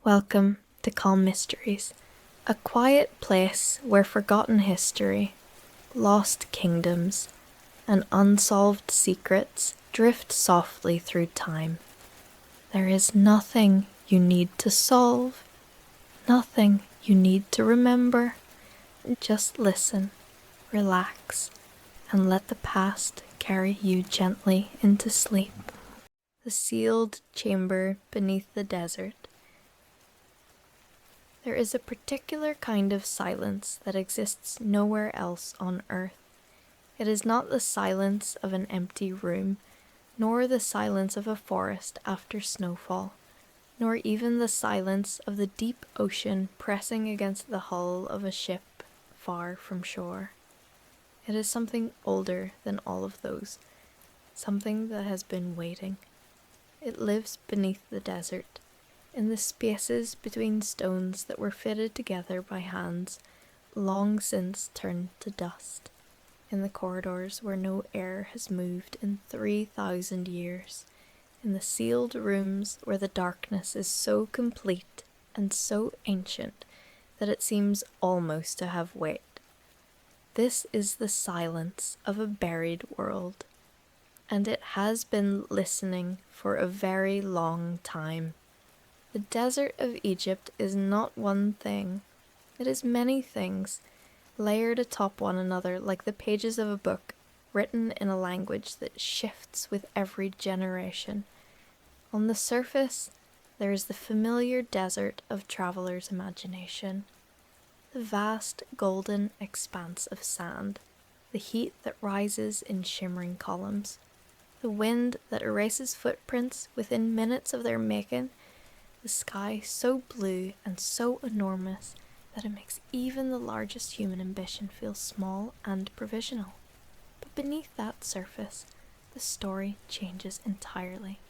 Welcome to Calm Mysteries, a quiet place where forgotten history, lost kingdoms, and unsolved secrets drift softly through time. There is nothing you need to solve, nothing you need to remember. Just listen, relax, and let the past carry you gently into sleep. The sealed chamber beneath the desert. There is a particular kind of silence that exists nowhere else on earth. It is not the silence of an empty room, nor the silence of a forest after snowfall, nor even the silence of the deep ocean pressing against the hull of a ship far from shore. It is something older than all of those, something that has been waiting. It lives beneath the desert, in the spaces between stones that were fitted together by hands long since turned to dust, in the corridors where no air has moved in 3,000 years, in the sealed rooms where the darkness is so complete and so ancient that it seems almost to have weight. This is the silence of a buried world, and it has been listening for a very long time. The desert of Egypt is not one thing. It is many things, layered atop one another like the pages of a book, written in a language that shifts with every generation. On the surface, there is the familiar desert of travelers' imagination. The vast golden expanse of sand, the heat that rises in shimmering columns, the wind that erases footprints within minutes of their making, the sky so blue and so enormous that it makes even the largest human ambition feel small and provisional. But beneath that surface, the story changes entirely.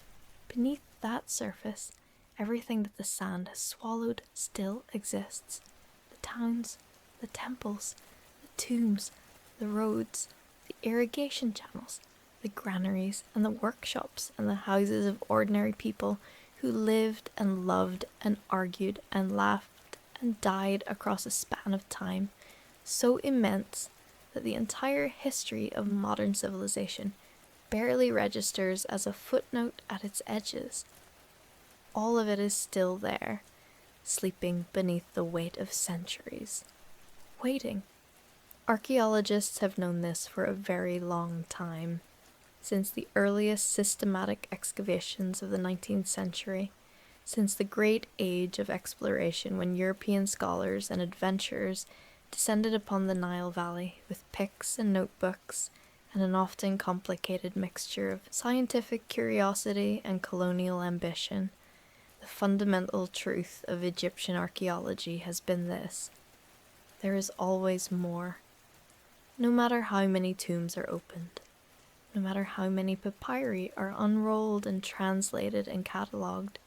Beneath that surface, everything that the sand has swallowed still exists. The towns, the temples, the tombs, the roads, the irrigation channels, the granaries and the workshops and the houses of ordinary people who lived and loved and argued and laughed and died across a span of time so immense that the entire history of modern civilization barely registers as a footnote at its edges. All of it is still there, sleeping beneath the weight of centuries. Waiting. Archaeologists have known this for a very long time. Since the earliest systematic excavations of the 19th century, since the great age of exploration when European scholars and adventurers descended upon the Nile Valley with picks and notebooks and an often complicated mixture of scientific curiosity and colonial ambition, the fundamental truth of Egyptian archaeology has been this: there is always more. No matter how many tombs are opened, no matter how many papyri are unrolled and translated and catalogued,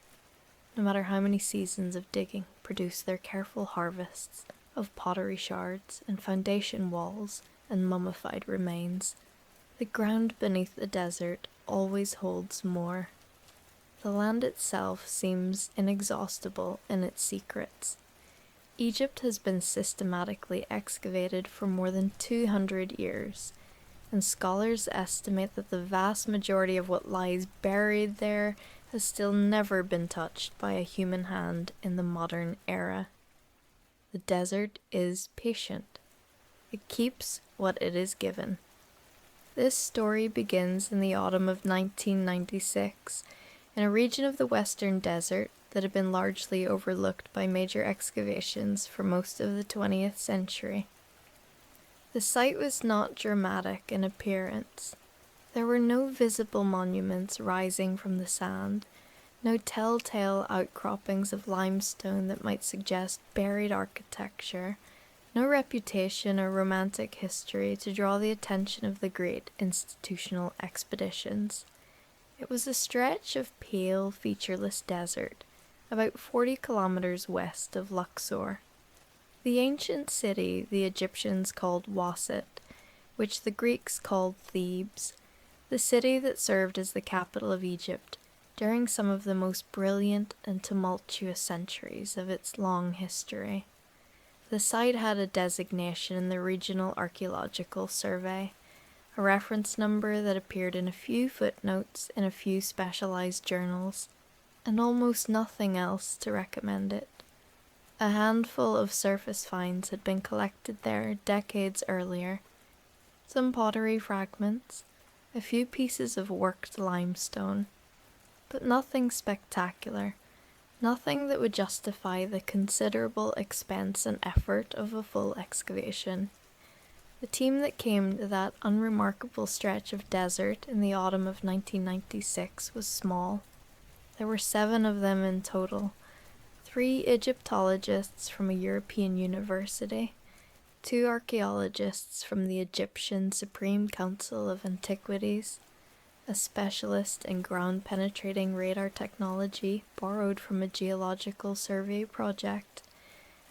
no matter how many seasons of digging produce their careful harvests of pottery shards and foundation walls and mummified remains, the ground beneath the desert always holds more. The land itself seems inexhaustible in its secrets. Egypt has been systematically excavated for more than 200 years, and scholars estimate that the vast majority of what lies buried there has still never been touched by a human hand in the modern era. The desert is patient. It keeps what it is given. This story begins in the autumn of 1996, in a region of the Western Desert that had been largely overlooked by major excavations for most of the 20th century. The site was not dramatic in appearance. There were no visible monuments rising from the sand, no telltale outcroppings of limestone that might suggest buried architecture, no reputation or romantic history to draw the attention of the great institutional expeditions. It was a stretch of pale, featureless desert, about 40 kilometers west of Luxor. The ancient city the Egyptians called Waset, which the Greeks called Thebes, the city that served as the capital of Egypt, during some of the most brilliant and tumultuous centuries of its long history. The site had a designation in the Regional Archaeological Survey, a reference number that appeared in a few footnotes in a few specialized journals, and almost nothing else to recommend it. A handful of surface finds had been collected there decades earlier, some pottery fragments, a few pieces of worked limestone, but nothing spectacular, nothing that would justify the considerable expense and effort of a full excavation. The team that came to that unremarkable stretch of desert in the autumn of 1996 was small. There were 7 of them in total, 3 Egyptologists from a European university, 2 archaeologists from the Egyptian Supreme Council of Antiquities, a specialist in ground-penetrating radar technology borrowed from a geological survey project,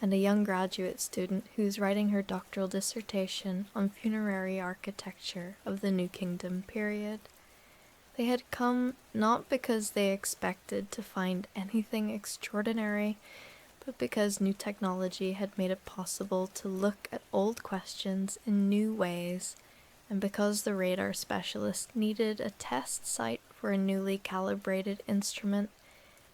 and a young graduate student who is writing her doctoral dissertation on funerary architecture of the New Kingdom period. They had come not because they expected to find anything extraordinary, but because new technology had made it possible to look at old questions in new ways, and because the radar specialist needed a test site for a newly calibrated instrument,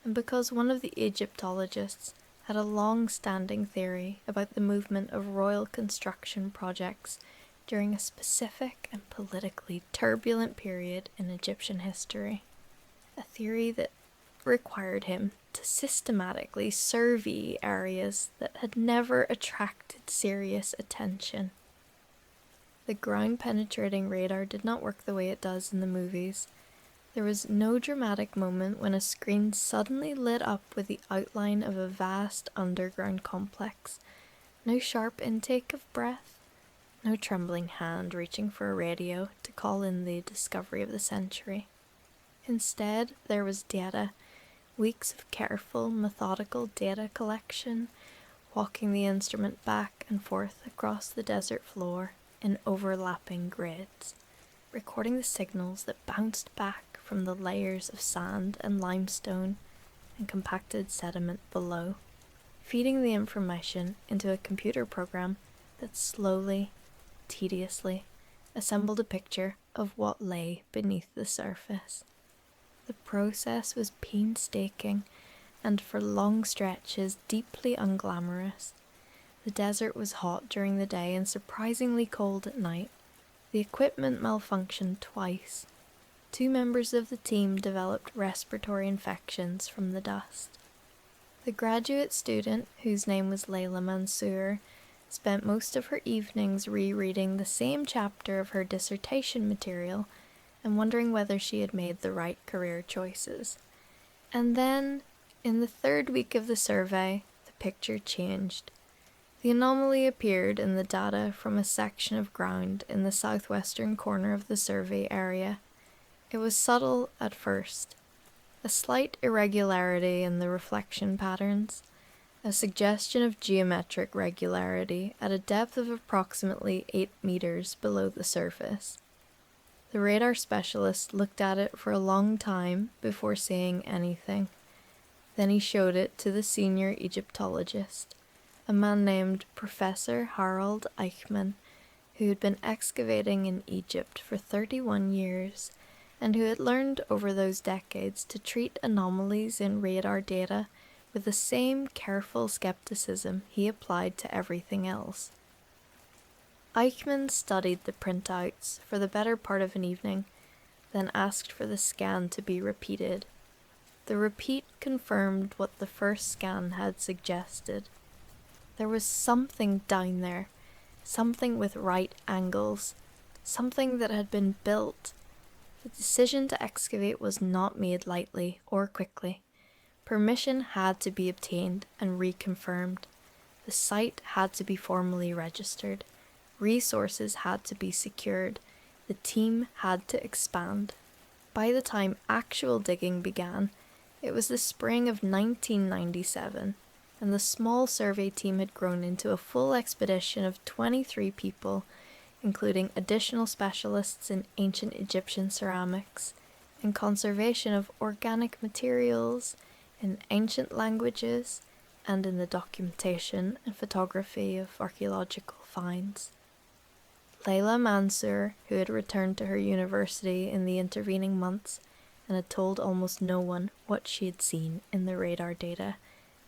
and because one of the Egyptologists had a long-standing theory about the movement of royal construction projects during a specific and politically turbulent period in Egyptian history. A theory that required him to systematically survey areas that had never attracted serious attention. The ground-penetrating radar did not work the way it does in the movies. There was no dramatic moment when a screen suddenly lit up with the outline of a vast underground complex, no sharp intake of breath, no trembling hand reaching for a radio to call in the discovery of the century. Instead, there was data, weeks of careful, methodical data collection, walking the instrument back and forth across the desert floor in overlapping grids, recording the signals that bounced back from the layers of sand and limestone and compacted sediment below, feeding the information into a computer program that slowly, tediously assembled a picture of what lay beneath the surface. The process was painstaking and for long stretches deeply unglamorous. The desert was hot during the day and surprisingly cold at night. The equipment malfunctioned twice. 2 members of the team developed respiratory infections from the dust. The graduate student, whose name was Layla Mansour, spent most of her evenings rereading the same chapter of her dissertation material and wondering whether she had made the right career choices. And then, in the 3rd week of the survey, the picture changed. The anomaly appeared in the data from a section of ground in the southwestern corner of the survey area. It was subtle at first, a slight irregularity in the reflection patterns, a suggestion of geometric regularity at a depth of approximately 8 meters below the surface. The radar specialist looked at it for a long time before saying anything. Then he showed it to the senior Egyptologist, a man named Professor Harold Eichmann, who had been excavating in Egypt for 31 years, and who had learned over those decades to treat anomalies in radar data with the same careful skepticism he applied to everything else. Eichmann studied the printouts for the better part of an evening, then asked for the scan to be repeated. The repeat confirmed what the first scan had suggested. There was something down there, something with right angles, something that had been built. The decision to excavate was not made lightly or quickly. Permission had to be obtained and reconfirmed. The site had to be formally registered. Resources had to be secured. The team had to expand. By the time actual digging began, it was the spring of 1997, and the small survey team had grown into a full expedition of 23 people, including additional specialists in ancient Egyptian ceramics, in conservation of organic materials, in ancient languages, and in the documentation and photography of archaeological finds. Layla Mansour, who had returned to her university in the intervening months and had told almost no one what she had seen in the radar data,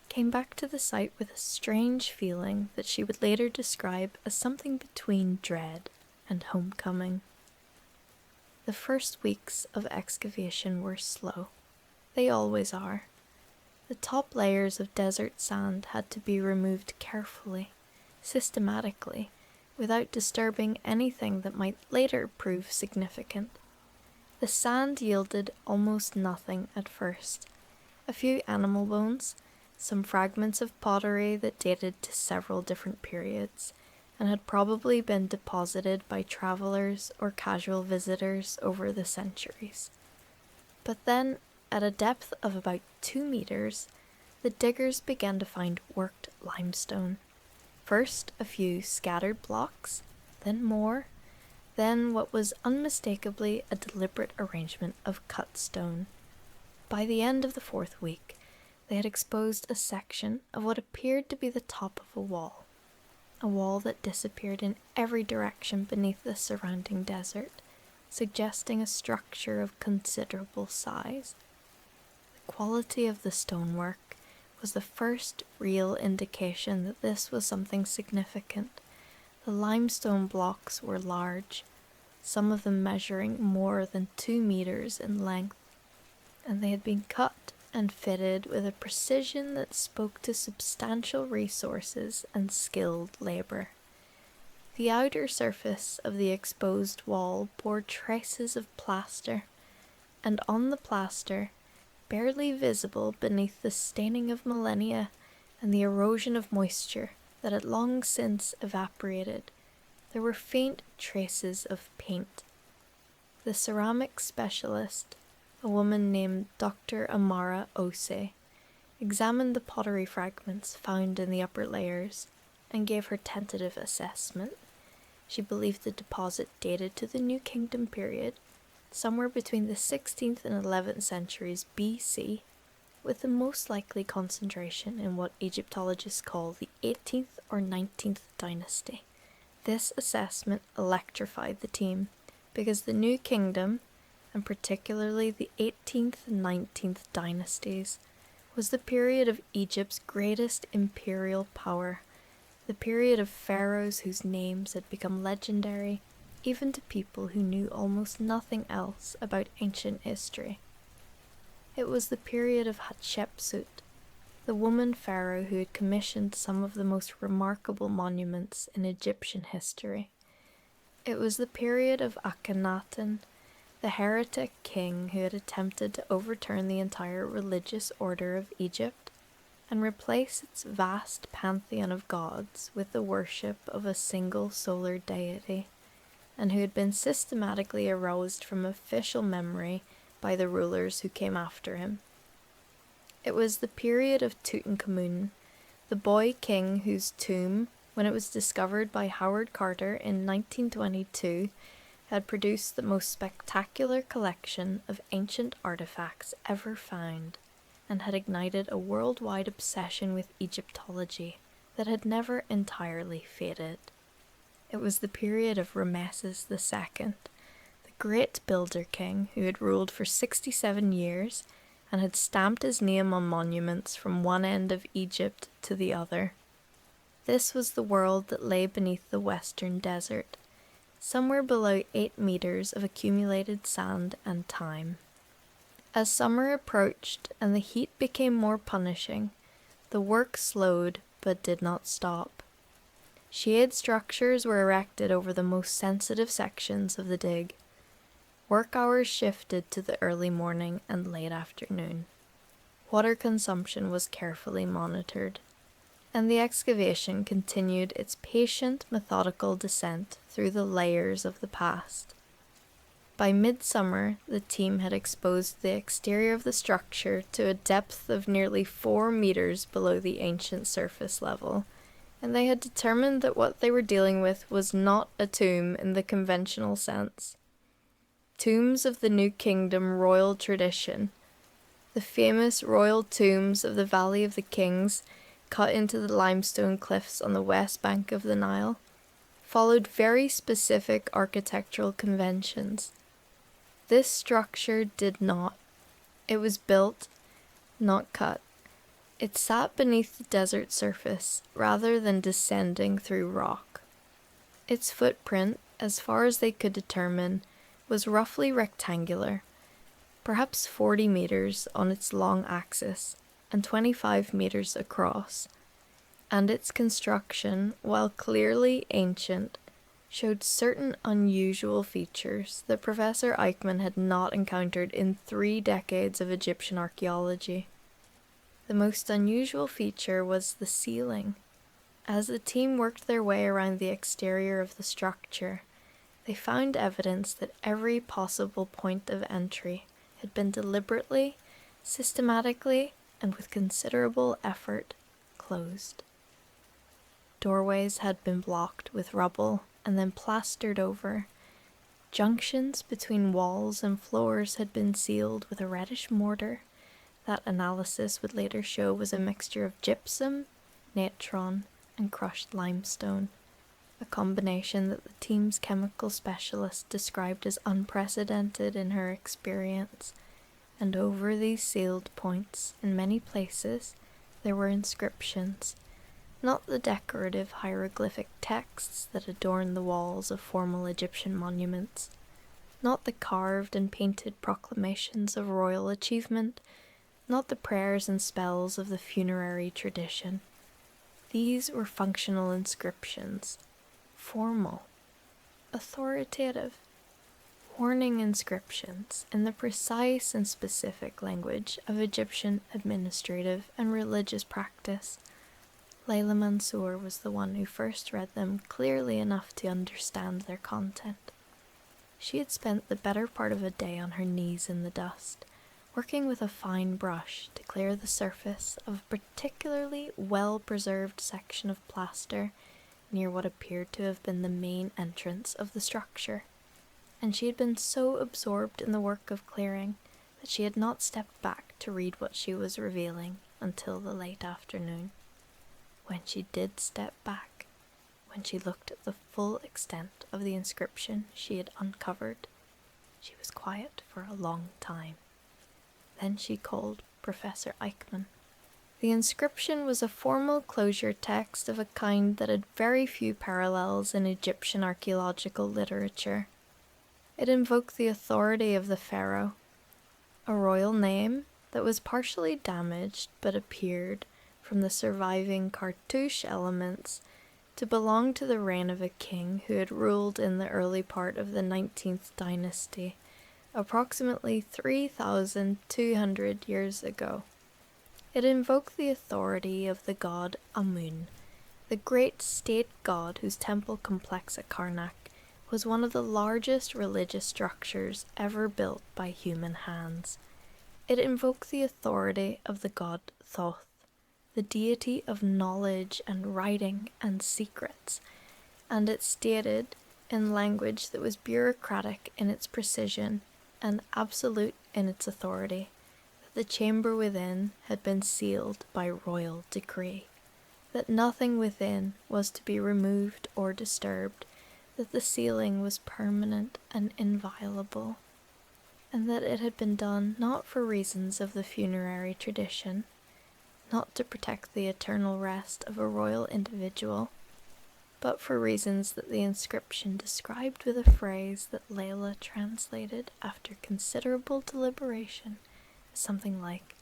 came back to the site with a strange feeling that she would later describe as something between dread and homecoming. The first weeks of excavation were slow. They always are. The top layers of desert sand had to be removed carefully, systematically, without disturbing anything that might later prove significant. The sand yielded almost nothing at first. A few animal bones, some fragments of pottery that dated to several different periods, and had probably been deposited by travelers or casual visitors over the centuries. But then, at a depth of about 2 meters, the diggers began to find worked limestone. First a few scattered blocks, then more, then what was unmistakably a deliberate arrangement of cut stone. By the end of the 4th week, they had exposed a section of what appeared to be the top of a wall that disappeared in every direction beneath the surrounding desert, suggesting a structure of considerable size. The quality of the stonework was the first real indication that this was something significant. The limestone blocks were large, some of them measuring more than 2 meters in length, and they had been cut and fitted with a precision that spoke to substantial resources and skilled labor. The outer surface of the exposed wall bore traces of plaster, and on the plaster, barely visible beneath the staining of millennia and the erosion of moisture that had long since evaporated, there were faint traces of paint. The ceramic specialist, a woman named Dr. Amara Ose, examined the pottery fragments found in the upper layers and gave her tentative assessment. She believed the deposit dated to the New Kingdom period, somewhere between the 16th and 11th centuries BC, with the most likely concentration in what Egyptologists call the 18th or 19th dynasty. This assessment electrified the team, because the New Kingdom, and particularly the 18th and 19th dynasties, was the period of Egypt's greatest imperial power, the period of pharaohs whose names had become legendary, even to people who knew almost nothing else about ancient history. It was the period of Hatshepsut, the woman pharaoh who had commissioned some of the most remarkable monuments in Egyptian history. It was the period of Akhenaten, the heretic king who had attempted to overturn the entire religious order of Egypt and replace its vast pantheon of gods with the worship of a single solar deity, and who had been systematically erased from official memory by the rulers who came after him. It was the period of Tutankhamun, the boy king whose tomb, when it was discovered by Howard Carter in 1922, had produced the most spectacular collection of ancient artifacts ever found, and had ignited a worldwide obsession with Egyptology that had never entirely faded. It was the period of Ramesses II, the great builder king who had ruled for 67 years and had stamped his name on monuments from one end of Egypt to the other. This was the world that lay beneath the western desert, somewhere below 8 meters of accumulated sand and time. As summer approached and the heat became more punishing, the work slowed but did not stop. Shade structures were erected over the most sensitive sections of the dig. Work hours shifted to the early morning and late afternoon. Water consumption was carefully monitored, and the excavation continued its patient, methodical descent through the layers of the past. By midsummer, the team had exposed the exterior of the structure to a depth of nearly 4 meters below the ancient surface level, and they had determined that what they were dealing with was not a tomb in the conventional sense. Tombs of the New Kingdom royal tradition. The famous royal tombs of the Valley of the Kings, cut into the limestone cliffs on the west bank of the Nile, followed very specific architectural conventions. This structure did not. It was built, not cut. It sat beneath the desert surface rather than descending through rock. Its footprint, as far as they could determine, was roughly rectangular, perhaps 40 meters on its long axis and 25 meters across, and its construction, while clearly ancient, showed certain unusual features that Professor Eichmann had not encountered in 3 decades of Egyptian archaeology. The most unusual feature was the ceiling. As the team worked their way around the exterior of the structure, they found evidence that every possible point of entry had been deliberately, systematically, and with considerable effort closed. Doorways had been blocked with rubble and then plastered over. Junctions between walls and floors had been sealed with a reddish mortar that analysis would later show was a mixture of gypsum, natron, and crushed limestone, a combination that the team's chemical specialist described as unprecedented in her experience. And over these sealed points, in many places, there were inscriptions, not the decorative hieroglyphic texts that adorn the walls of formal Egyptian monuments, not the carved and painted proclamations of royal achievement, not the prayers and spells of the funerary tradition. These were functional inscriptions, formal, authoritative, warning inscriptions in the precise and specific language of Egyptian administrative and religious practice. Layla Mansour was the one who first read them clearly enough to understand their content. She had spent the better part of a day on her knees in the dust, working with a fine brush to clear the surface of a particularly well-preserved section of plaster near what appeared to have been the main entrance of the structure, and she had been so absorbed in the work of clearing that she had not stepped back to read what she was revealing until the late afternoon. When she did step back, when she looked at the full extent of the inscription she had uncovered, she was quiet for a long time. Then she called Professor Eichmann. The inscription was a formal closure text of a kind that had very few parallels in Egyptian archaeological literature. It invoked the authority of the pharaoh, a royal name that was partially damaged but appeared, from the surviving cartouche elements, to belong to the reign of a king who had ruled in the early part of the 19th dynasty, approximately 3,200 years ago. It invoked the authority of the god Amun, the great state god whose temple complex at Karnak was one of the largest religious structures ever built by human hands. It invoked the authority of the god Thoth, the deity of knowledge and writing and secrets, and it stated, in language that was bureaucratic in its precision and absolute in its authority, that the chamber within had been sealed by royal decree, that nothing within was to be removed or disturbed, that the sealing was permanent and inviolable, and that it had been done not for reasons of the funerary tradition, not to protect the eternal rest of a royal individual, but for reasons that the inscription described with a phrase that Layla translated after considerable deliberation as something like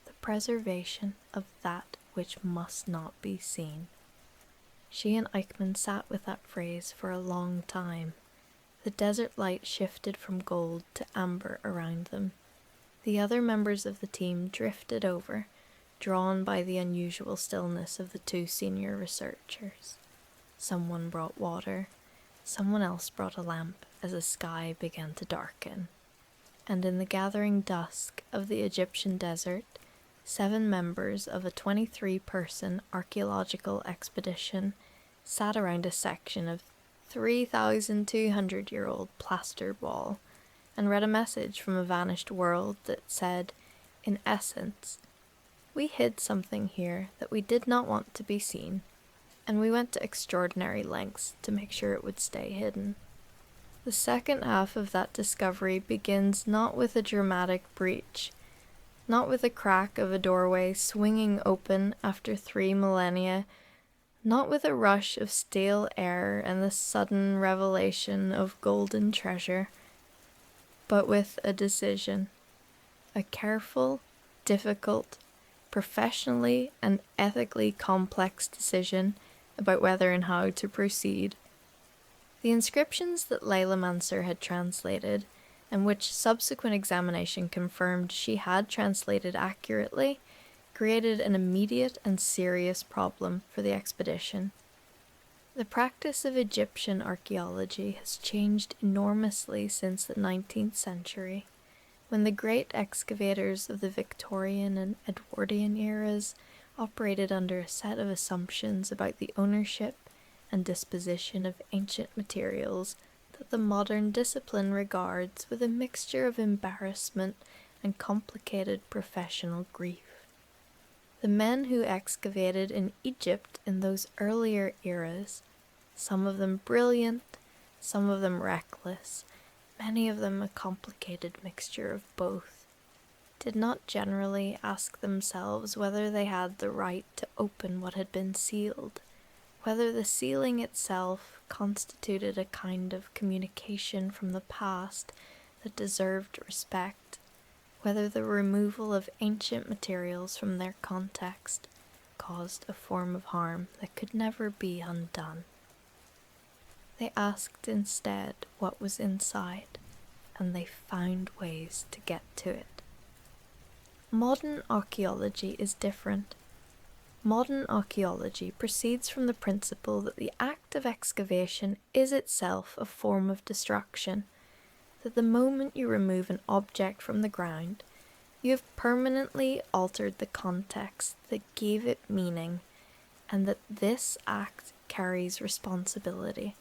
the preservation of that which must not be seen. She and Eichmann sat with that phrase for a long time. The desert light shifted from gold to amber around them. The other members of the team drifted over, drawn by the unusual stillness of the 2 senior researchers. Someone brought water, someone else brought a lamp as the sky began to darken. And in the gathering dusk of the Egyptian desert, 7 members of a 23-person archaeological expedition sat around a section of 3,200-year-old plastered wall, and read a message from a vanished world that said, in essence, "We hid something here that we did not want to be seen, and we went to extraordinary lengths to make sure it would stay hidden." The second half of that discovery begins not with a dramatic breach, not with a crack of a doorway swinging open after 3 millennia, not with a rush of stale air and the sudden revelation of golden treasure, but with a decision, a careful, difficult, professionally and ethically complex decision about whether and how to proceed. The inscriptions that Layla Mansur had translated, and which subsequent examination confirmed she had translated accurately, created an immediate and serious problem for the expedition. The practice of Egyptian archaeology has changed enormously since the 19th century, when the great excavators of the Victorian and Edwardian eras operated under a set of assumptions about the ownership and disposition of ancient materials that the modern discipline regards with a mixture of embarrassment and complicated professional grief. The men who excavated in Egypt in those earlier eras, some of them brilliant, some of them reckless, many of them a complicated mixture of both, did not generally ask themselves whether they had the right to open what had been sealed, whether the sealing itself constituted a kind of communication from the past that deserved respect, whether the removal of ancient materials from their context caused a form of harm that could never be undone. They asked instead what was inside, and they found ways to get to it. Modern archaeology is different. Modern archaeology proceeds from the principle that the act of excavation is itself a form of destruction, that the moment you remove an object from the ground, you have permanently altered the context that gave it meaning, and that this act carries responsibility.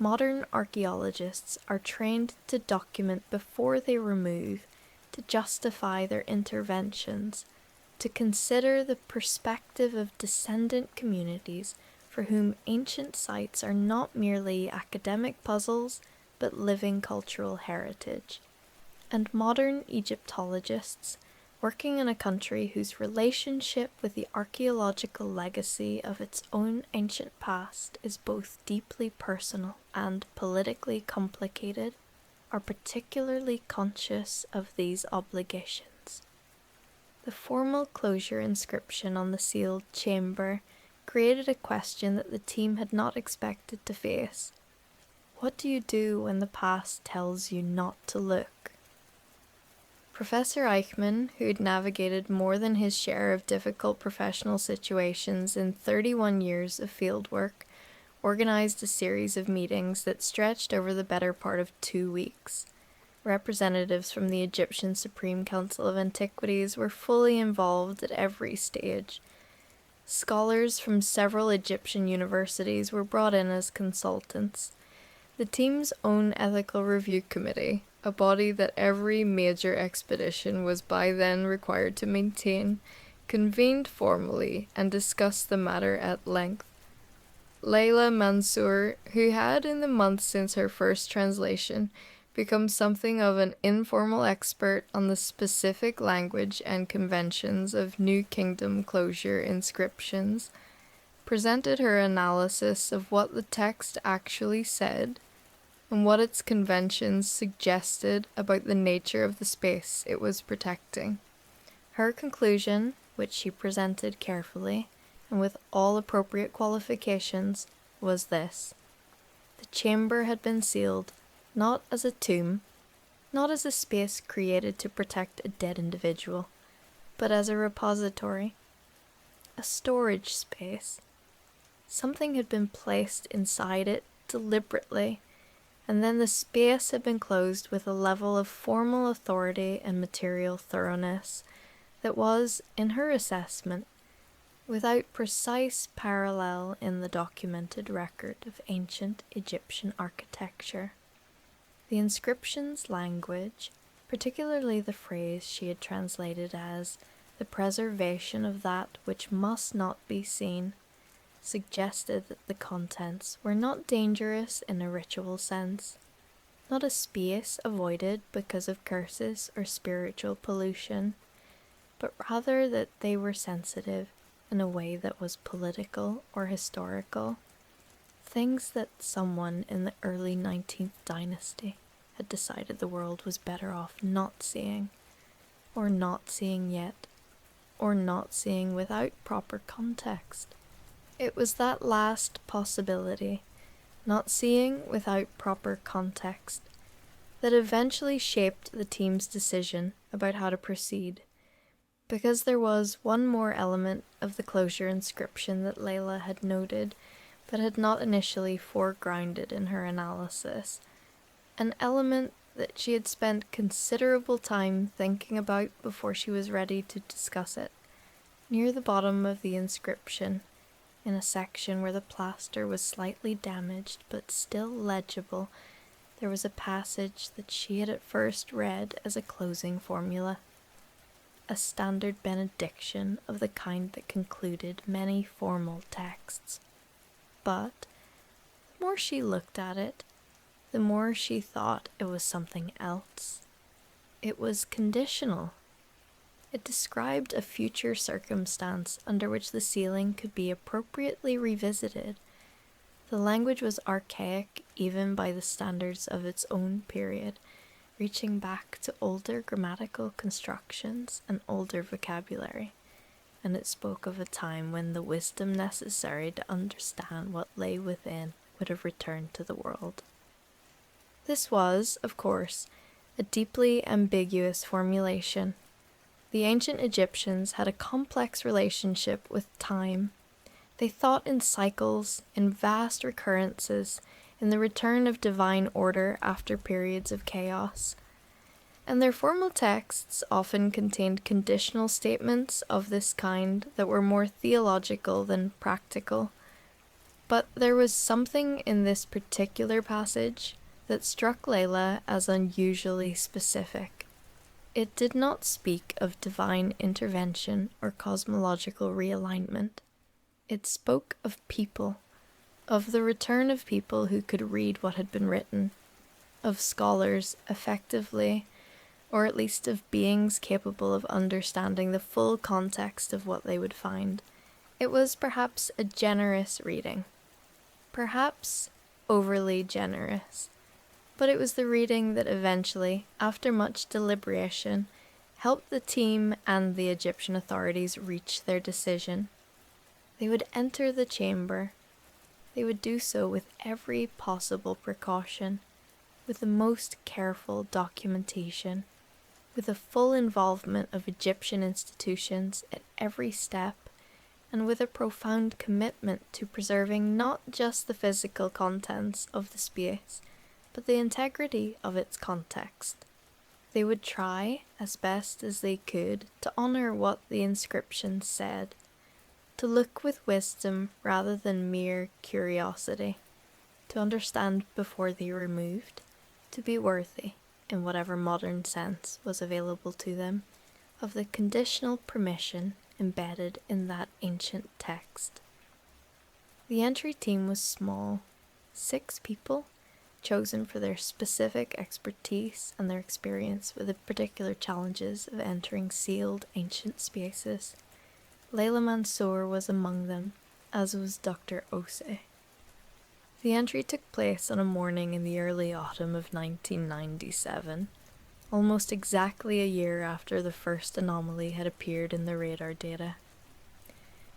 Modern archaeologists are trained to document before they remove, to justify their interventions, to consider the perspective of descendant communities for whom ancient sites are not merely academic puzzles, but living cultural heritage. And modern Egyptologists, working in a country whose relationship with the archaeological legacy of its own ancient past is both deeply personal and politically complicated, are particularly conscious of these obligations. The formal closure inscription on the sealed chamber created a question that the team had not expected to face. What do you do when the past tells you not to look? Professor Eichmann, who had navigated more than his share of difficult professional situations in 31 years of fieldwork, organized a series of meetings that stretched over the better part of 2 weeks. Representatives from the Egyptian Supreme Council of Antiquities were fully involved at every stage. Scholars from several Egyptian universities were brought in as consultants. The team's own ethical review committee, a body that every major expedition was by then required to maintain, convened formally and discussed the matter at length. Layla Mansur, who had in the months since her first translation become something of an informal expert on the specific language and conventions of New Kingdom closure inscriptions, presented her analysis of what the text actually said and what its conventions suggested about the nature of the space it was protecting. Her conclusion, which she presented carefully and with all appropriate qualifications, was this: the chamber had been sealed not as a tomb, not as a space created to protect a dead individual, but as a repository, a storage space. Something had been placed inside it deliberately, and then the space had been closed with a level of formal authority and material thoroughness that was, in her assessment, without precise parallel in the documented record of ancient Egyptian architecture. The inscription's language, particularly the phrase she had translated as the preservation of that which must not be seen, suggested that the contents were not dangerous in a ritual sense, not a space avoided because of curses or spiritual pollution, but rather that they were sensitive in a way that was political or historical, things that someone in the early 19th dynasty had decided the world was better off not seeing, or not seeing yet, or not seeing without proper context. It was that last possibility, not seeing without proper context, that eventually shaped the team's decision about how to proceed, because there was one more element of the closure inscription that Layla had noted but had not initially foregrounded in her analysis, an element that she had spent considerable time thinking about before she was ready to discuss it. Near the bottom of the inscription, in a section where the plaster was slightly damaged but still legible, there was a passage that she had at first read as a closing formula, a standard benediction of the kind that concluded many formal texts. But the more she looked at it, the more she thought it was something else. It was conditional. It described a future circumstance under which the sealing could be appropriately revisited. The language was archaic even by the standards of its own period, reaching back to older grammatical constructions and older vocabulary, and it spoke of a time when the wisdom necessary to understand what lay within would have returned to the world. This was, of course, a deeply ambiguous formulation. The ancient Egyptians had a complex relationship with time. They thought in cycles, in vast recurrences, in the return of divine order after periods of chaos. And their formal texts often contained conditional statements of this kind that were more theological than practical. But there was something in this particular passage that struck Layla as unusually specific. It did not speak of divine intervention or cosmological realignment. It spoke of people, of the return of people who could read what had been written, of scholars effectively, or at least of beings capable of understanding the full context of what they would find. It was perhaps a generous reading, perhaps overly generous, but it was the reading that eventually, after much deliberation, helped the team and the Egyptian authorities reach their decision. They would enter the chamber. They would do so with every possible precaution, with the most careful documentation, with the full involvement of Egyptian institutions at every step, and with a profound commitment to preserving not just the physical contents of the space, but the integrity of its context. They would try, as best as they could, to honor what the inscription said, to look with wisdom rather than mere curiosity, to understand before they removed, to be worthy, in whatever modern sense was available to them, of the conditional permission embedded in that ancient text. The entry team was small, 6 people, chosen for their specific expertise and their experience with the particular challenges of entering sealed ancient spaces. Layla Mansour was among them, as was Dr. Ose. The entry took place on a morning in the early autumn of 1997, almost exactly a year after the first anomaly had appeared in the radar data.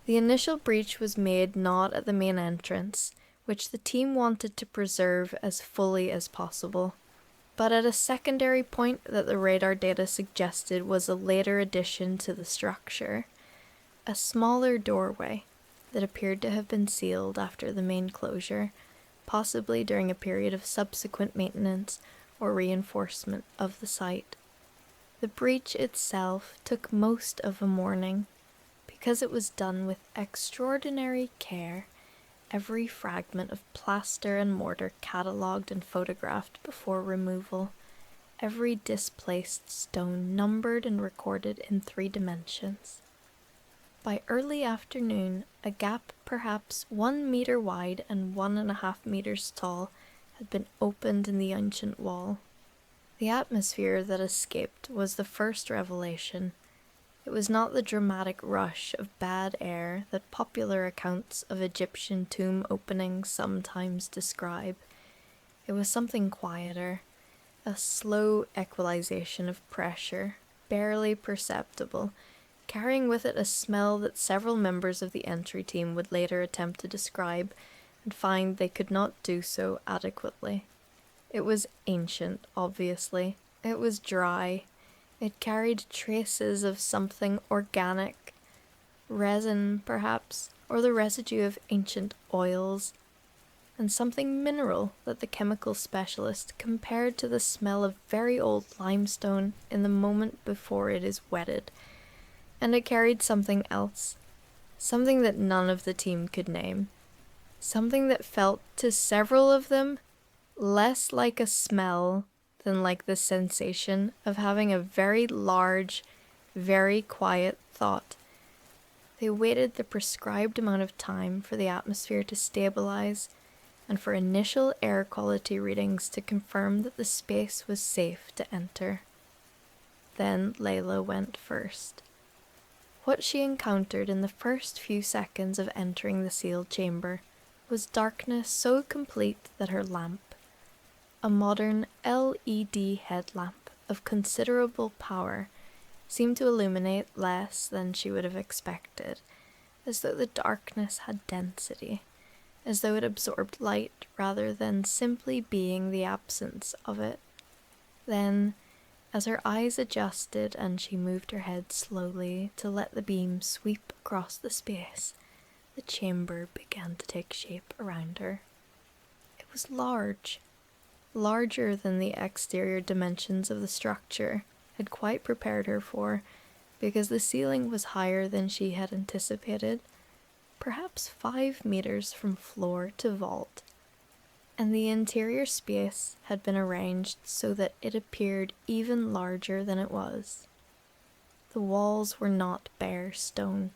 The initial breach was made not at the main entrance, which the team wanted to preserve as fully as possible, but at a secondary point that the radar data suggested was a later addition to the structure, a smaller doorway that appeared to have been sealed after the main closure, possibly during a period of subsequent maintenance or reinforcement of the site. The breach itself took most of a morning, because it was done with extraordinary care every fragment of plaster and mortar catalogued and photographed before removal, every displaced stone numbered and recorded in 3 dimensions. By early afternoon, a gap perhaps 1 meter wide and 1.5 meters tall had been opened in the ancient wall. The atmosphere that escaped was the first revelation. It was not the dramatic rush of bad air that popular accounts of Egyptian tomb openings sometimes describe. It was something quieter, a slow equalization of pressure, barely perceptible, carrying with it a smell that several members of the entry team would later attempt to describe and find they could not do so adequately. It was ancient, obviously. It was dry. It carried traces of something organic, resin perhaps, or the residue of ancient oils, and something mineral that the chemical specialist compared to the smell of very old limestone in the moment before it is wetted. And it carried something else, something that none of the team could name, something that felt to several of them less like a smell than like the sensation of having a very large, very quiet thought. They waited the prescribed amount of time for the atmosphere to stabilize and for initial air quality readings to confirm that the space was safe to enter. Then Layla went first. What she encountered in the first few seconds of entering the sealed chamber was darkness so complete that her lamp, a modern LED headlamp of considerable power, seemed to illuminate less than she would have expected, as though the darkness had density, as though it absorbed light rather than simply being the absence of it. Then, as her eyes adjusted and she moved her head slowly to let the beam sweep across the space, the chamber began to take shape around her. It was large, larger than the exterior dimensions of the structure had quite prepared her for, because the ceiling was higher than she had anticipated, perhaps 5 meters from floor to vault, and the interior space had been arranged so that it appeared even larger than it was. The walls were not bare stone.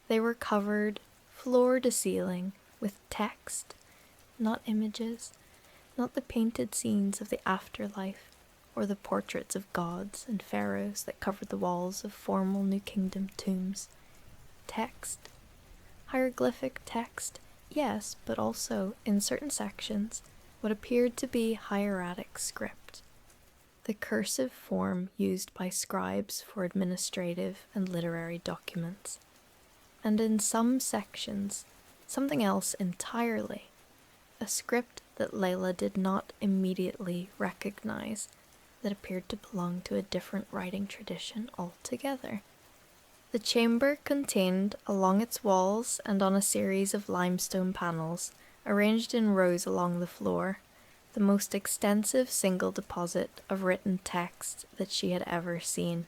They were covered, floor to ceiling, with text, not images, not the painted scenes of the afterlife, or the portraits of gods and pharaohs that covered the walls of formal New Kingdom tombs. Text. Hieroglyphic text, yes, but also, in certain sections, what appeared to be hieratic script, the cursive form used by scribes for administrative and literary documents. And in some sections, something else entirely, a script that Layla did not immediately recognize, that appeared to belong to a different writing tradition altogether. The chamber contained, along its walls and on a series of limestone panels, arranged in rows along the floor, the most extensive single deposit of written text that she had ever seen.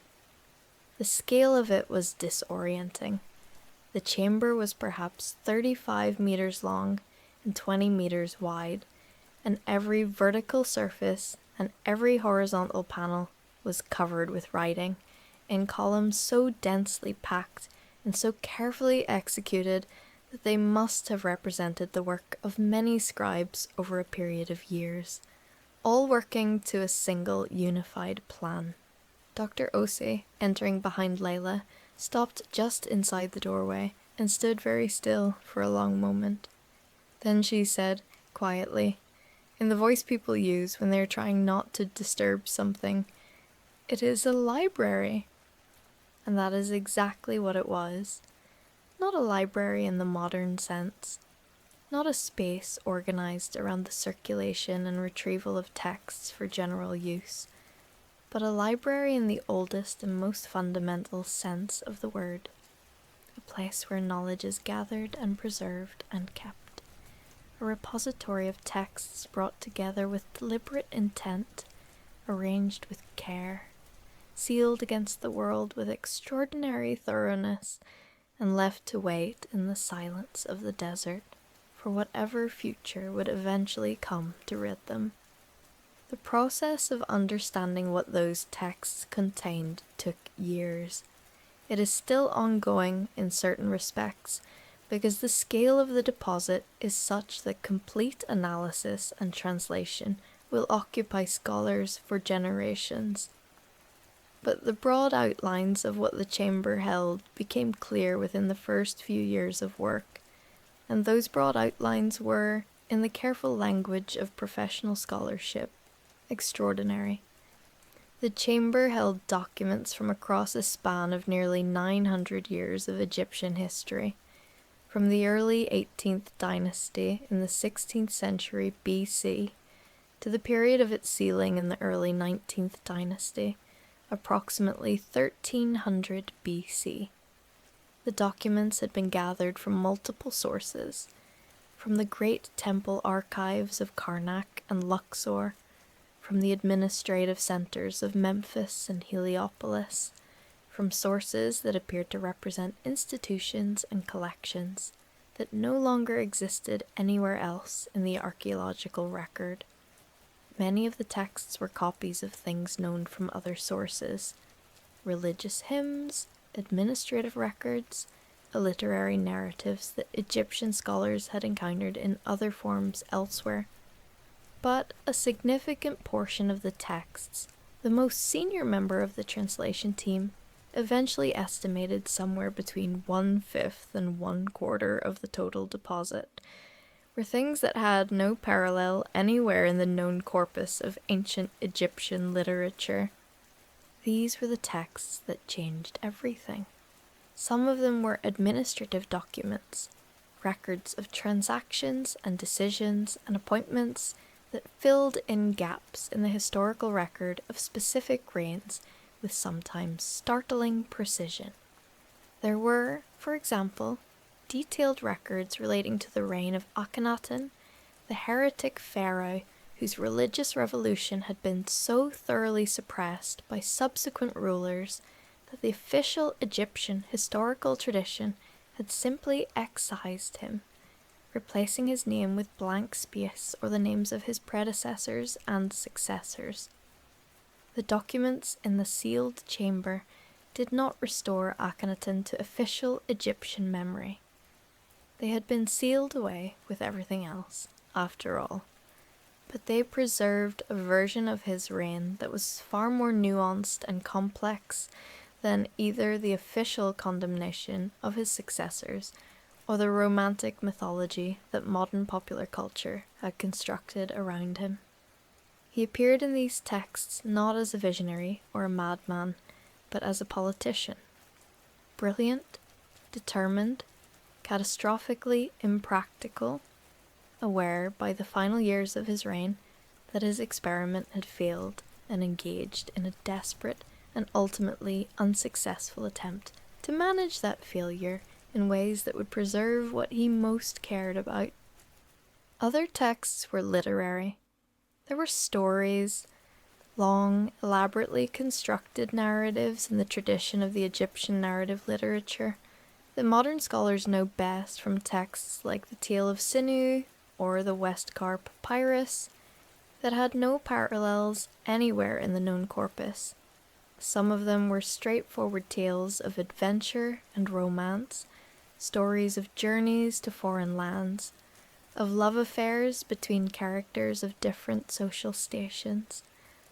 The scale of it was disorienting. The chamber was perhaps 35 meters long and 20 meters wide, and every vertical surface and every horizontal panel was covered with writing, in columns so densely packed and so carefully executed that they must have represented the work of many scribes over a period of years, all working to a single unified plan. Dr. Ose, entering behind Layla, stopped just inside the doorway and stood very still for a long moment. Then she said, quietly, in the voice people use when they are trying not to disturb something, "It is a library." And that is exactly what it was. Not a library in the modern sense. Not a space organized around the circulation and retrieval of texts for general use, but a library in the oldest and most fundamental sense of the word. A place where knowledge is gathered and preserved and kept. A repository of texts brought together with deliberate intent, arranged with care, sealed against the world with extraordinary thoroughness, and left to wait in the silence of the desert for whatever future would eventually come to rid them. The process of understanding what those texts contained took years. It is still ongoing in certain respects, because the scale of the deposit is such that complete analysis and translation will occupy scholars for generations. But the broad outlines of what the chamber held became clear within the first few years of work, and those broad outlines were, in the careful language of professional scholarship, extraordinary. The chamber held documents from across a span of nearly 900 years of Egyptian history, from the early 18th dynasty in the 16th century BC to the period of its sealing in the early 19th dynasty, approximately 1300 BC. The documents had been gathered from multiple sources, from the great temple archives of Karnak and Luxor, from the administrative centers of Memphis and Heliopolis, from sources that appeared to represent institutions and collections that no longer existed anywhere else in the archaeological record. Many of the texts were copies of things known from other sources: religious hymns, administrative records, literary narratives that Egyptian scholars had encountered in other forms elsewhere. But a significant portion of the texts, the most senior member of the translation team, eventually estimated somewhere between 1/5 and 1/4 of the total deposit, were things that had no parallel anywhere in the known corpus of ancient Egyptian literature. These were the texts that changed everything. Some of them were administrative documents, records of transactions and decisions and appointments that filled in gaps in the historical record of specific reigns with sometimes startling precision. There were, for example, detailed records relating to the reign of Akhenaten, the heretic pharaoh whose religious revolution had been so thoroughly suppressed by subsequent rulers that the official Egyptian historical tradition had simply excised him, replacing his name with blank space or the names of his predecessors and successors. The documents in the sealed chamber did not restore Akhenaten to official Egyptian memory. They had been sealed away with everything else, after all, but they preserved a version of his reign that was far more nuanced and complex than either the official condemnation of his successors or the romantic mythology that modern popular culture had constructed around him. He appeared in these texts not as a visionary or a madman, but as a politician. Brilliant, determined, catastrophically impractical, aware by the final years of his reign that his experiment had failed, and engaged in a desperate and ultimately unsuccessful attempt to manage that failure in ways that would preserve what he most cared about. Other texts were literary. There were stories, long, elaborately constructed narratives in the tradition of the Egyptian narrative literature that modern scholars know best from texts like the Tale of Sinu or the Westcar Papyrus that had no parallels anywhere in the known corpus. Some of them were straightforward tales of adventure and romance, stories of journeys to foreign lands, of love affairs between characters of different social stations,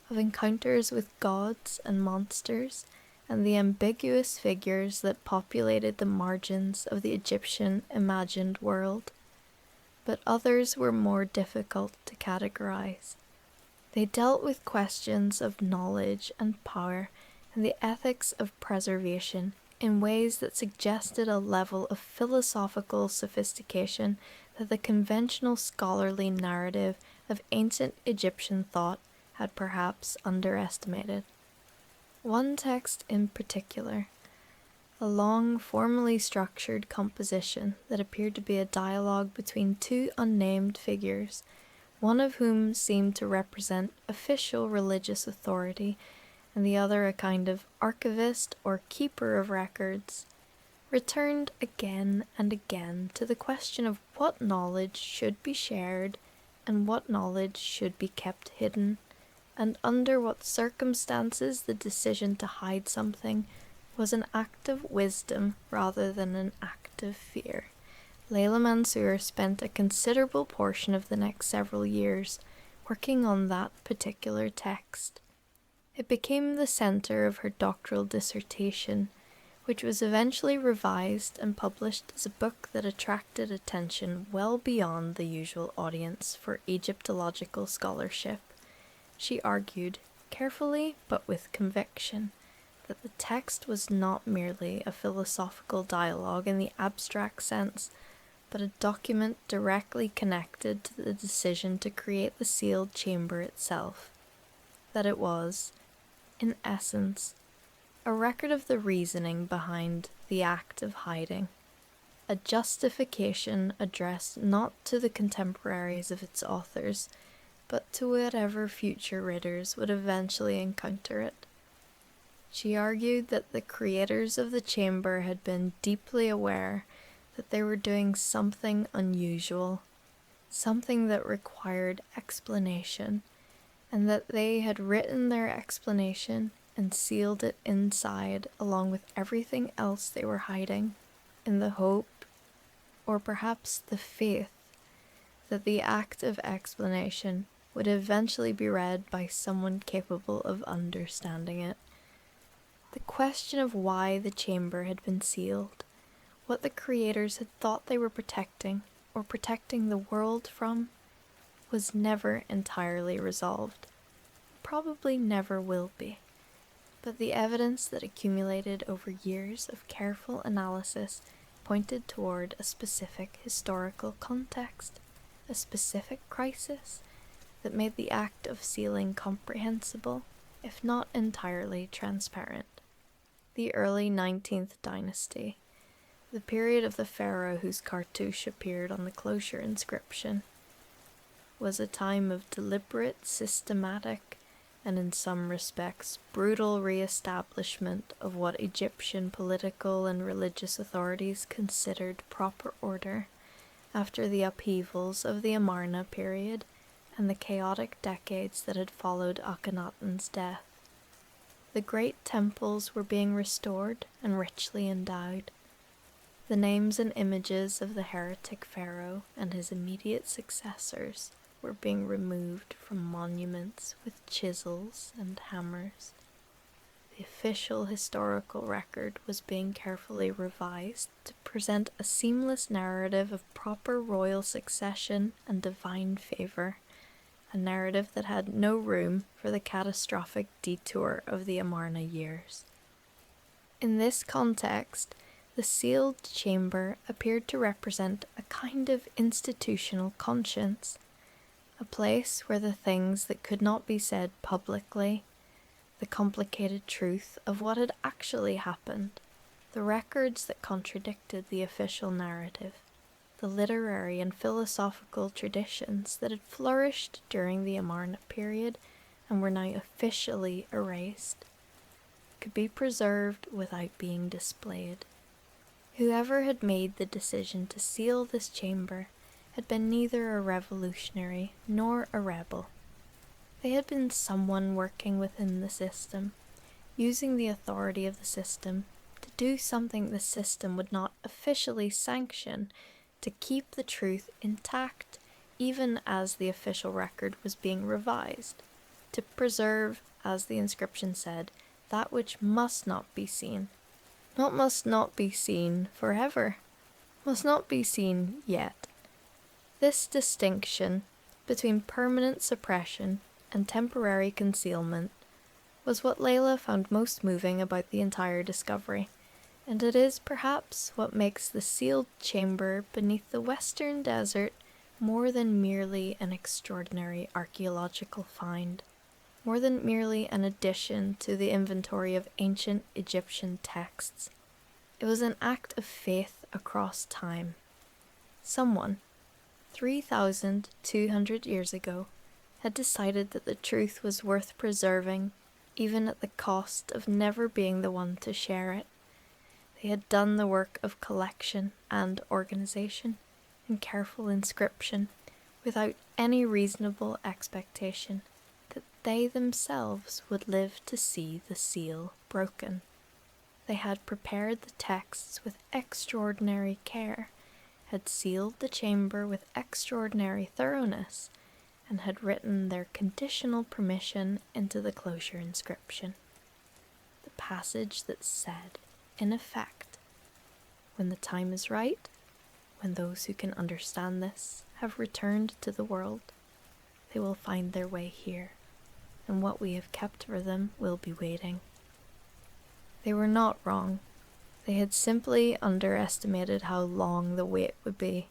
of encounters with gods and monsters, and the ambiguous figures that populated the margins of the Egyptian imagined world. But others were more difficult to categorize. They dealt with questions of knowledge and power and the ethics of preservation in ways that suggested a level of philosophical sophistication that the conventional scholarly narrative of ancient Egyptian thought had perhaps underestimated. One text in particular, a long, formally structured composition that appeared to be a dialogue between two unnamed figures, one of whom seemed to represent official religious authority, and the other a kind of archivist or keeper of records, returned again and again to the question of what knowledge should be shared and what knowledge should be kept hidden, and under what circumstances the decision to hide something was an act of wisdom rather than an act of fear. Layla Mansour spent a considerable portion of the next several years working on that particular text. It became the center of her doctoral dissertation, which was eventually revised and published as a book that attracted attention well beyond the usual audience for Egyptological scholarship. She argued, carefully but with conviction, that the text was not merely a philosophical dialogue in the abstract sense, but a document directly connected to the decision to create the sealed chamber itself. That it was, in essence, a record of the reasoning behind the act of hiding, a justification addressed not to the contemporaries of its authors, but to whatever future readers would eventually encounter it. She argued that the creators of the chamber had been deeply aware that they were doing something unusual, something that required explanation, and that they had written their explanation and sealed it inside along with everything else they were hiding, in the hope, or perhaps the faith, that the act of explanation would eventually be read by someone capable of understanding it. The question of why the chamber had been sealed, what the creators had thought they were protecting, or protecting the world from, was never entirely resolved. Probably never will be. But the evidence that accumulated over years of careful analysis pointed toward a specific historical context, a specific crisis, that made the act of sealing comprehensible, if not entirely transparent. The early 19th dynasty, the period of the pharaoh whose cartouche appeared on the closure inscription, was a time of deliberate, systematic, and in some respects brutal re-establishment of what Egyptian political and religious authorities considered proper order after the upheavals of the Amarna period and the chaotic decades that had followed Akhenaten's death. The great temples were being restored and richly endowed. The names and images of the heretic pharaoh and his immediate successors were being removed from monuments with chisels and hammers. The official historical record was being carefully revised to present a seamless narrative of proper royal succession and divine favor, a narrative that had no room for the catastrophic detour of the Amarna years. In this context, the sealed chamber appeared to represent a kind of institutional conscience, a place where the things that could not be said publicly, the complicated truth of what had actually happened, the records that contradicted the official narrative, the literary and philosophical traditions that had flourished during the Amarna period and were now officially erased, could be preserved without being displayed. Whoever had made the decision to seal this chamber had been neither a revolutionary nor a rebel. They had been someone working within the system, using the authority of the system to do something the system would not officially sanction, to keep the truth intact even as the official record was being revised, to preserve, as the inscription said, that which must not be seen. Not must not be seen forever, must not be seen yet. This distinction between permanent suppression and temporary concealment was what Layla found most moving about the entire discovery, and it is perhaps what makes the sealed chamber beneath the western desert more than merely an extraordinary archaeological find, more than merely an addition to the inventory of ancient Egyptian texts. It was an act of faith across time. Someone, 3,200 years ago, had decided that the truth was worth preserving, even at the cost of never being the one to share it. They had done the work of collection and organization and careful inscription without any reasonable expectation that they themselves would live to see the seal broken. They had prepared the texts with extraordinary care, had sealed the chamber with extraordinary thoroughness, and had written their conditional permission into the closure inscription. The passage that said, in effect, when the time is right, when those who can understand this have returned to the world, they will find their way here, and what we have kept for them will be waiting. They were not wrong. They had simply underestimated how long the wait would be.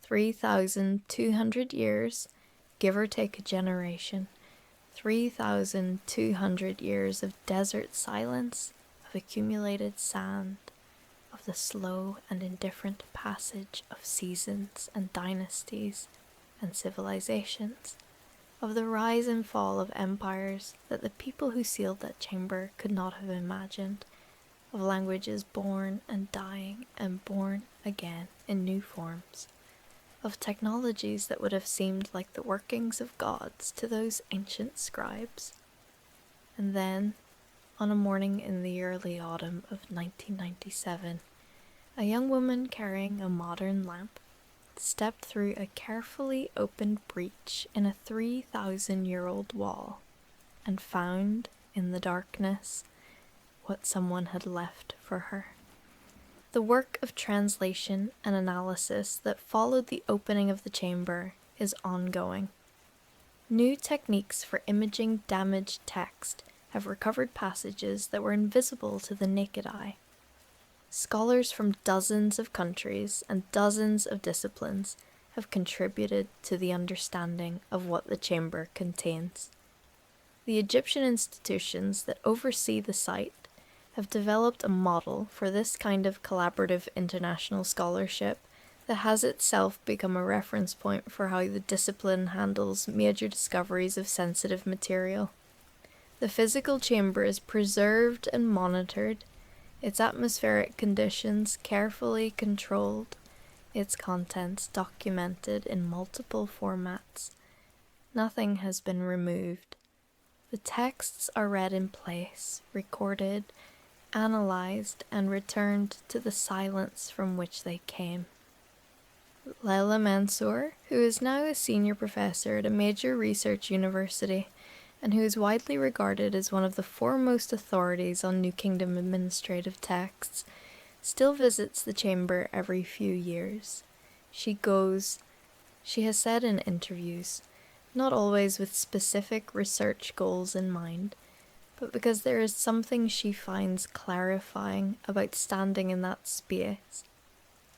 3,200 years, give or take a generation. 3,200 years of desert silence, of accumulated sand, of the slow and indifferent passage of seasons and dynasties and civilizations, of the rise and fall of empires that the people who sealed that chamber could not have imagined, of languages born and dying and born again in new forms, of technologies that would have seemed like the workings of gods to those ancient scribes. And then, on a morning in the early autumn of 1997, a young woman carrying a modern lamp stepped through a carefully opened breach in a 3,000-year-old wall and found, in the darkness, what someone had left for her. The work of translation and analysis that followed the opening of the chamber is ongoing. New techniques for imaging damaged text have recovered passages that were invisible to the naked eye. Scholars from dozens of countries and dozens of disciplines have contributed to the understanding of what the chamber contains. The Egyptian institutions that oversee the site have developed a model for this kind of collaborative international scholarship that has itself become a reference point for how the discipline handles major discoveries of sensitive material. The physical chamber is preserved and monitored, its atmospheric conditions carefully controlled, its contents documented in multiple formats. Nothing has been removed. The texts are read in place, recorded, analyzed, and returned to the silence from which they came. Leila Mansour, who is now a senior professor at a major research university, and who is widely regarded as one of the foremost authorities on New Kingdom administrative texts, still visits the chamber every few years. She goes, she has said in interviews, not always with specific research goals in mind, but because there is something she finds clarifying about standing in that space,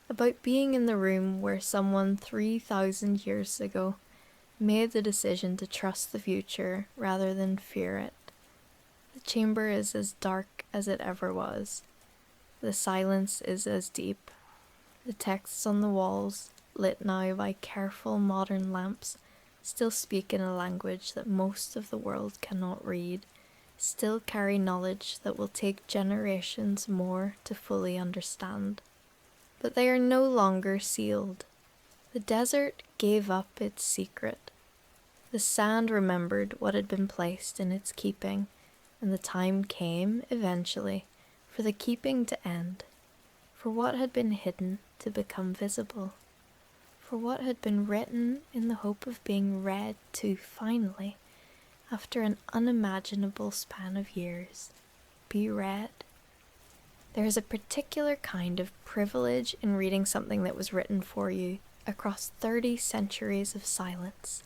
about being in the room where someone 3,000 years ago made the decision to trust the future rather than fear it. The chamber is as dark as it ever was. The silence is as deep. The texts on the walls, lit now by careful modern lamps, still speak in a language that most of the world cannot read, still carry knowledge that will take generations more to fully understand. But they are no longer sealed. The desert gave up its secret. The sand remembered what had been placed in its keeping, and the time came, eventually, for the keeping to end, for what had been hidden to become visible, for what had been written in the hope of being read to finally, after an unimaginable span of years, be read. There is a particular kind of privilege in reading something that was written for you across 30 centuries of silence,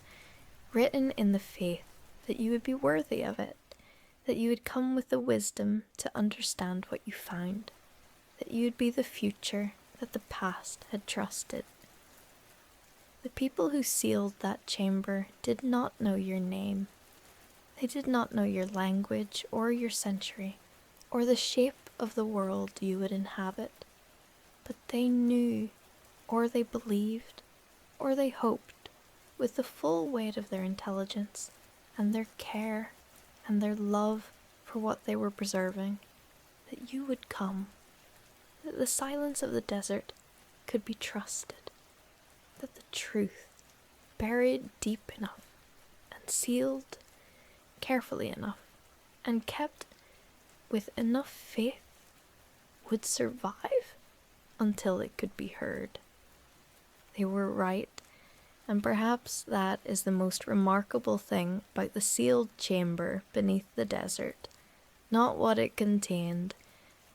written in the faith that you would be worthy of it, that you would come with the wisdom to understand what you found, that you would be the future that the past had trusted. The people who sealed that chamber did not know your name. They did not know your language or your century, or the shape of the world you would inhabit, but they knew, or they believed, or they hoped, with the full weight of their intelligence and their care and their love for what they were preserving, that you would come, that the silence of the desert could be trusted, that the truth, buried deep enough and sealed carefully enough and kept with enough faith, would survive until it could be heard. They were right, and perhaps that is the most remarkable thing about the sealed chamber beneath the desert. Not what it contained,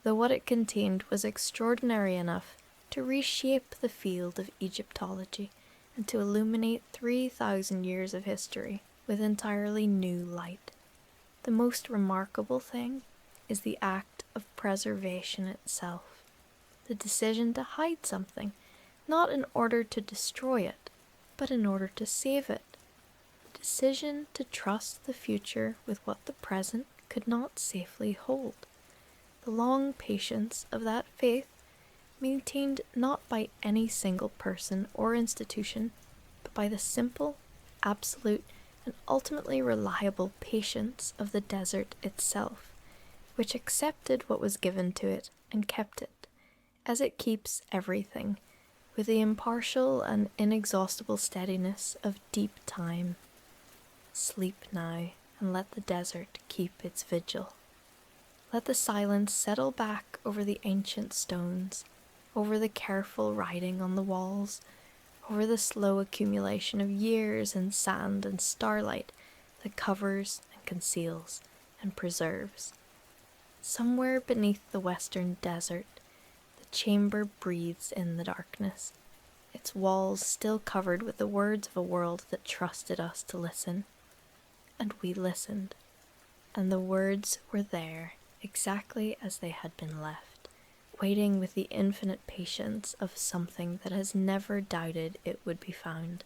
though what it contained was extraordinary enough to reshape the field of Egyptology and to illuminate 3,000 years of history with entirely new light. The most remarkable thing is the act of preservation itself, the decision to hide something, not in order to destroy it, but in order to save it, the decision to trust the future with what the present could not safely hold, the long patience of that faith, maintained not by any single person or institution, but by the simple, absolute, and ultimately reliable patience of the desert itself, which accepted what was given to it and kept it, as it keeps everything, with the impartial and inexhaustible steadiness of deep time. Sleep now, and let the desert keep its vigil. Let the silence settle back over the ancient stones, over the careful writing on the walls, over the slow accumulation of years in sand and starlight that covers and conceals and preserves. Somewhere beneath the western desert, the chamber breathes in the darkness, its walls still covered with the words of a world that trusted us to listen. And we listened, and the words were there, exactly as they had been left, waiting with the infinite patience of something that has never doubted it would be found,